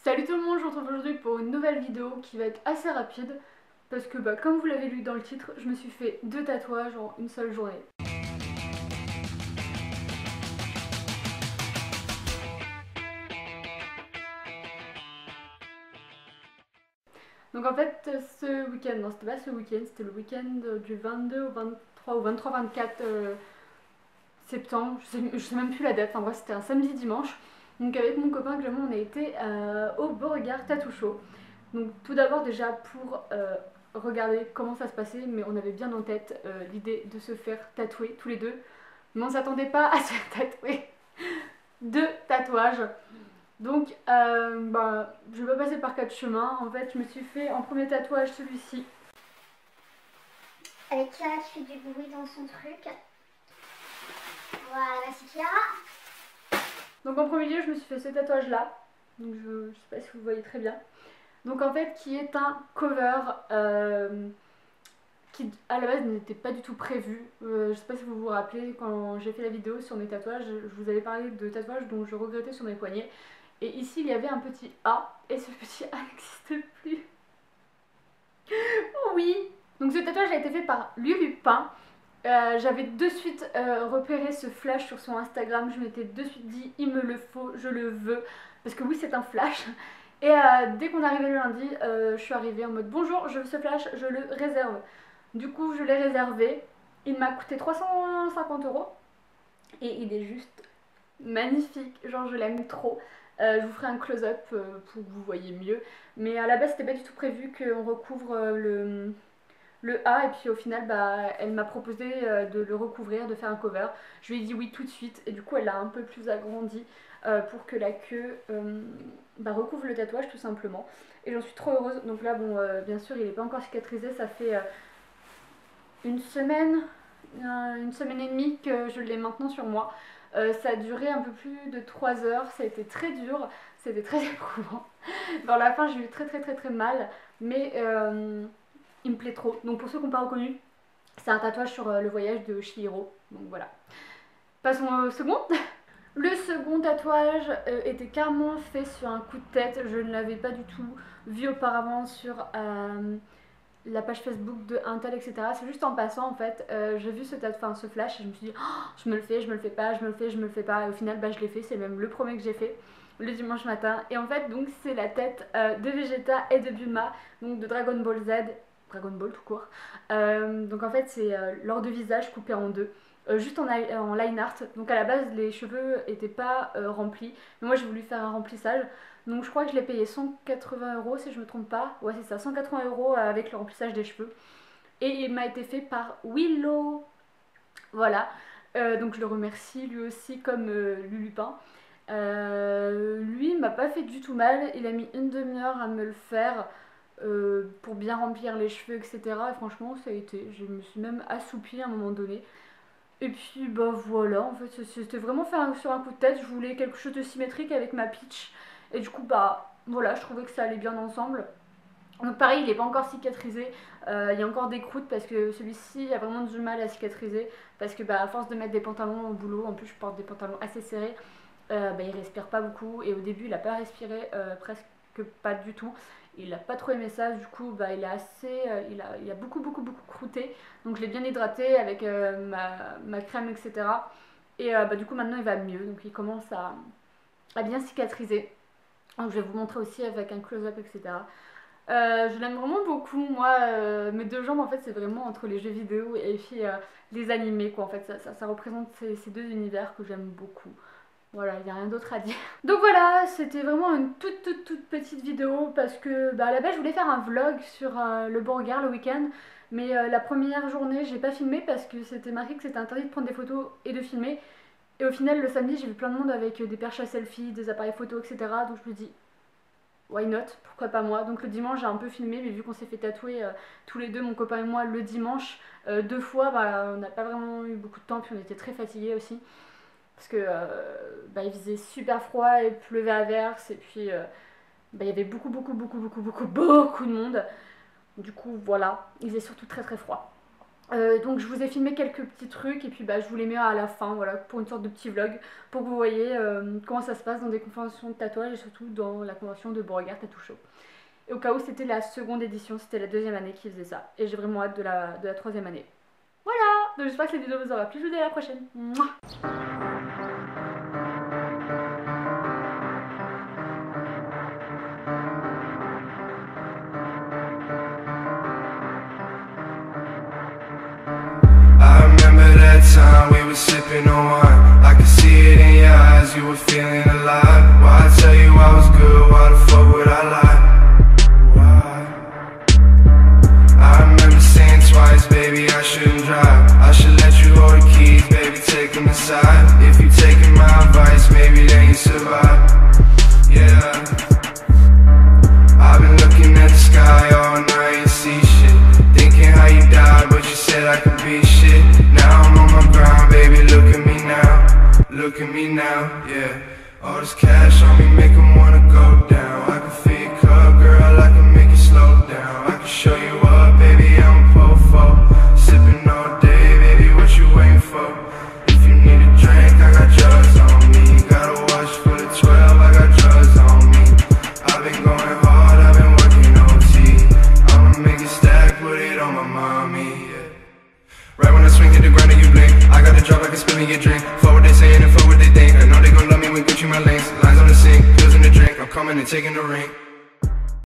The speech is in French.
Salut tout le monde, je vous retrouve aujourd'hui pour une nouvelle vidéo qui va être assez rapide parce que comme vous l'avez lu dans le titre, je me suis fait 2 tatouages en une seule journée. Donc en fait ce week-end, non c'était pas ce week-end, c'était le week-end du 22 au 23 ou 23-24 septembre, je sais même plus la date, enfin bref c'était un samedi dimanche. Donc avec mon copain Clément on a été au Beauregard Tattoo Show. Donc tout d'abord déjà pour regarder comment ça se passait, mais on avait bien en tête l'idée de se faire tatouer tous les deux. Mais on s'attendait pas à se faire tatouer 2 tatouages. Donc je vais pas passer par 4 chemins. En fait je me suis fait en premier tatouage celui-ci. Avec Clara qui fait du bruit dans son truc. Voilà, c'est Clara. Donc en premier lieu je me suis fait ce tatouage là. Donc je sais pas si vous voyez très bien. Donc en fait qui est un cover qui à la base n'était pas du tout prévu. Je sais pas si vous vous rappelez, quand j'ai fait la vidéo sur mes tatouages, je vous avais parlé de tatouages dont je regrettais sur mes poignets. Et ici il y avait un petit A, et ce petit A n'existe plus. Oui. Donc ce tatouage a été fait par Lulupin. J'avais de suite repéré ce flash sur son Instagram, je m'étais de suite dit il me le faut, je le veux, parce que oui c'est un flash. Et dès qu'on est arrivé le lundi, je suis arrivée en mode bonjour, je veux ce flash, je le réserve. Du coup je l'ai réservé, il m'a coûté 350 € et il est juste magnifique, genre je l'aime trop. Je vous ferai un close-up pour que vous voyez mieux, mais à la base c'était pas du tout prévu qu'on recouvre le A, et puis au final elle m'a proposé de le recouvrir, de faire un cover. Je lui ai dit oui tout de suite, et du coup elle l'a un peu plus agrandi pour que la queue recouvre le tatouage tout simplement, et j'en suis trop heureuse. Donc là bon bien sûr il n'est pas encore cicatrisé, ça fait une semaine et demie que je l'ai maintenant sur moi. Ça a duré un peu plus de 3 heures, ça a été très dur, c'était très éprouvant. Vers la fin j'ai eu très mal, mais il me plaît trop. Donc pour ceux qui n'ont pas reconnu, c'est un tatouage sur le voyage de Chihiro. Donc voilà. Passons au second. Le second tatouage était carrément fait sur un coup de tête. Je ne l'avais pas du tout vu auparavant sur la page Facebook de Intel, etc. C'est juste en passant en fait, j'ai vu ce flash et je me suis dit oh, je me le fais, je me le fais pas, je me le fais, je me le fais pas. Et au final je l'ai fait, c'est même le premier que j'ai fait le dimanche matin. Et en fait donc c'est la tête de Vegeta et de Bulma, donc de Dragon Ball Z, Dragon Ball tout court. Donc en fait c'est leurs deux visages coupés en deux. Juste en line art, donc à la base les cheveux étaient pas remplis, mais moi j'ai voulu faire un remplissage, donc je crois que je l'ai payé 180 € si je me trompe pas, ouais c'est ça, 180 € avec le remplissage des cheveux, et il m'a été fait par Willow, voilà. Donc je le remercie lui aussi comme Lulupin. Lui il m'a pas fait du tout mal, il a mis une demi-heure à me le faire pour bien remplir les cheveux, etc. Et franchement ça a été, je me suis même assoupie à un moment donné. Et puis voilà, en fait c'était vraiment fait sur un coup de tête, je voulais quelque chose de symétrique avec ma Peach. Et du coup voilà, je trouvais que ça allait bien ensemble. Donc pareil, il n'est pas encore cicatrisé, il y a encore des croûtes parce que celui-ci a vraiment du mal à cicatriser. Parce que à force de mettre des pantalons au boulot, en plus je porte des pantalons assez serrés, il respire pas beaucoup. Et au début il a pas respiré, presque pas du tout. Il a pas trop aimé ça, du coup il a assez, il a beaucoup croûté. Donc je l'ai bien hydraté avec ma crème, etc. Et du coup maintenant il va mieux, donc il commence à bien cicatriser. Donc je vais vous montrer aussi avec un close-up, etc. Je l'aime vraiment beaucoup, moi. Mes deux jambes en fait c'est vraiment entre les jeux vidéo et puis les animés quoi. En fait ça représente ces deux univers que j'aime beaucoup. Voilà, il n'y a rien d'autre à dire. Donc voilà, c'était vraiment une toute petite vidéo parce que à la base je voulais faire un vlog sur le Beauregard le week-end. Mais la première journée j'ai pas filmé parce que c'était marqué que c'était interdit de prendre des photos et de filmer. Et au final le samedi j'ai vu plein de monde avec des perches à selfie, des appareils photo, etc. Donc je me dis why not, pourquoi pas moi. Donc le dimanche j'ai un peu filmé, mais vu qu'on s'est fait tatouer tous les deux, mon copain et moi, le dimanche 2 fois, on n'a pas vraiment eu beaucoup de temps, puis on était très fatigués aussi. Parce que il faisait super froid et pleuvait à verse, et puis il y avait beaucoup de monde. Du coup voilà, il faisait surtout très froid. Donc je vous ai filmé quelques petits trucs et puis bah, je vous les mets à la fin, voilà, pour une sorte de petit vlog, pour que vous voyez comment ça se passe dans des conventions de tatouage et surtout dans la convention de Beauregard Tattoo Show. Et au cas où c'était la seconde édition, c'était la deuxième année qui faisait ça. Et j'ai vraiment hâte de la troisième année. Voilà, donc j'espère que cette vidéo vous aura plu, je vous dis à la prochaine. Mouah. Time we were sipping on wine, I could see it in your eyes, you were feeling alive. Why I tell you I was good, why the fuck would I lie? Why? I remember saying twice, baby, I shouldn't drive. I should let you hold the keys, baby, take them inside. If you taking my advice, maybe then you survive. Yeah, I've been looking at the sky all night and see shit, thinking how you died, but you said I could be shit. Now I'm on my grind, baby, look at me now, yeah. All this cash on me make 'em wanna go down. I can feel your cup, girl, I can make it slow down. I can show you up, baby, I'm a po-fo. Sipping all day, baby, what you waiting for? If you need a drink, I got drugs on me. Got a watch for the 12, I got drugs on me. I've been going hard, I've been working OT. I'ma make it stack, put it on my mommy, yeah. Right when I swing to the ground and you blink, I got a drop, I can spill me your drink. Fuck what they saying and fuck what they think. I know they gon' love me when Gucci my links. Lines on the sink, pills in the drink. I'm coming and taking the ring.